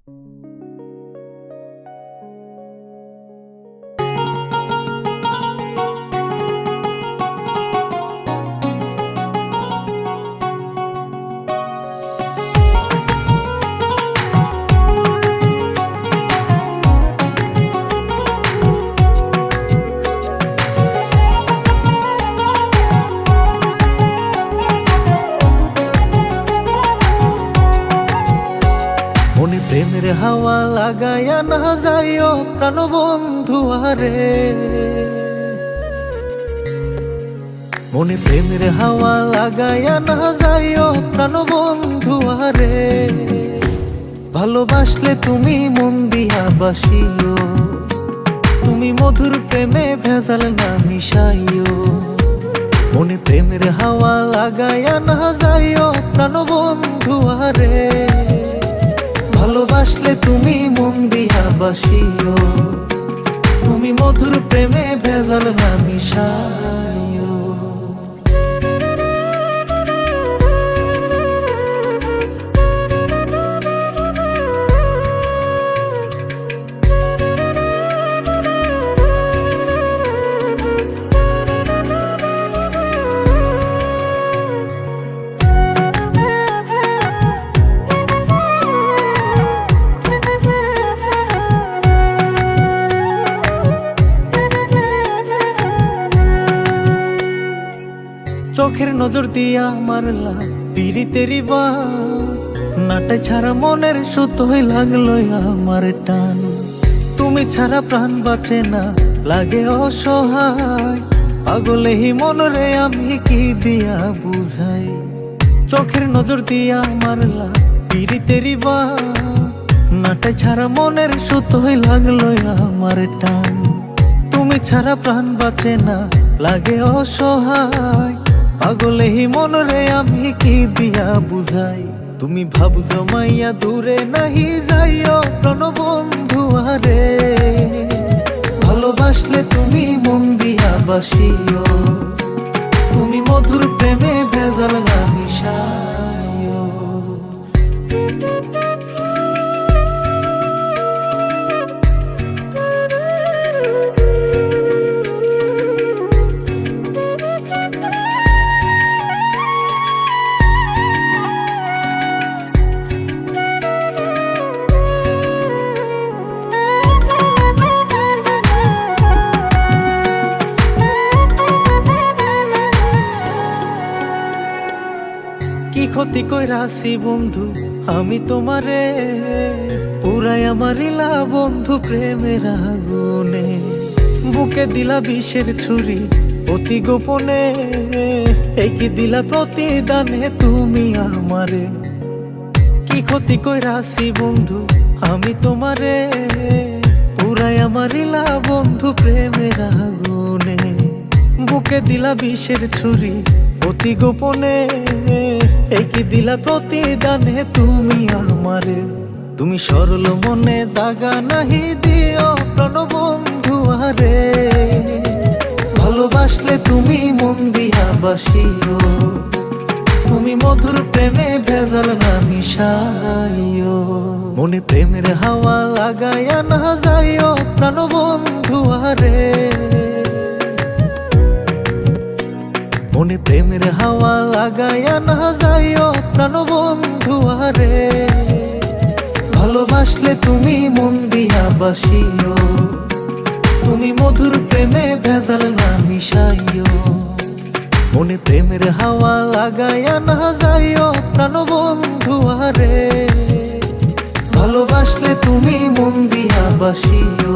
মনে প্রেমের হাওয়া লাগায়া না যাইও প্রাণ বন্ধু আরে, মনে প্রেমের হাওয়া লাগায়া না যাইও প্রাণ বন্ধু আরে। ভালোবাসলে তুমি মন দিয়া বাসিও, তুমি মধুর প্রেমে ভেজাল না মিশাইও। মনে প্রেমের হাওয়া লাগায়া না যাইও প্রাণ বন্ধু আরে। ভালোবাসলে তুমি মন দিয়া বাসিও, তুমি মধুর প্রেমে ভেজাল না মিশাইও। চোখের নজর দিয়া মারলা পিরিতেরি বান, নাটাই ছাড়া মনের সুতোই লাগলো আমার টান। তুমি ছাড়া প্রাণ বাঁচে না, লাগে অসহায়, পাগলে হি মনরে আমি কি দিয়া বুঝাই। চোখের নজর দিয়া মারলা পিরিতেরি বান, নাটাই ছাড়া মনের সুতোই লাগলো আমার টান। তুমি ছাড়া প্রাণ বাঁচে না, লাগে অসহায়, পাগলে হি মনরে আমি কি দিয়া বুঝাই। তুমি ভাব জমাইয়া দূরে নাহি যাইও প্রাণ বন্ধু আরে। ভালোবাসলে তুমি মন দিয়া বাসিও, তুমি মধুর প্রেমে ভেজাল না মিশাইও। কি ক্ষতি কইরাছি বন্ধু আমি তোমারে, পুরাই আমার ইলা বন্ধু প্রেমের আগুনে। বুকে দিলা বিষের ছুরি অতি গোপনে, এই কি দিলা প্রতিদানে তুমি আমারে। কি ক্ষতি কইরাছি বন্ধু আমি তোমারে, পুরাই আমার ইলা বন্ধু প্রেমের আগুনে। বুকে দিলা বিষের ছুরি অতি গোপনে, এই কি দিলা প্রতিদানে তুমি আমারে। তুমি সরল মনে দাগা নাহি দিও প্রাণ বন্ধু আরে। ভালোবাসলে তুমি মন দিয়া বাসিও, তুমি মধুর প্রেমে ভেজাল না মিশাইও। মনে প্রেমের হাওয়া লাগায়া না যাইও প্রাণ বন্ধু আরে। মনে প্রেমের হাওয়া লাগায়া না যাইও প্রাণ বন্ধু আরে। ভালোবাসলে তুমি মন দিয়া বাসিও, তুমি মধুর প্রেমে ভেজাল না মিশাইও। মনে প্রেমের হাওয়া লাগায়া না যাইও প্রাণ বন্ধু আরে। ভালোবাসলে তুমি মন দিয়া বাসিও,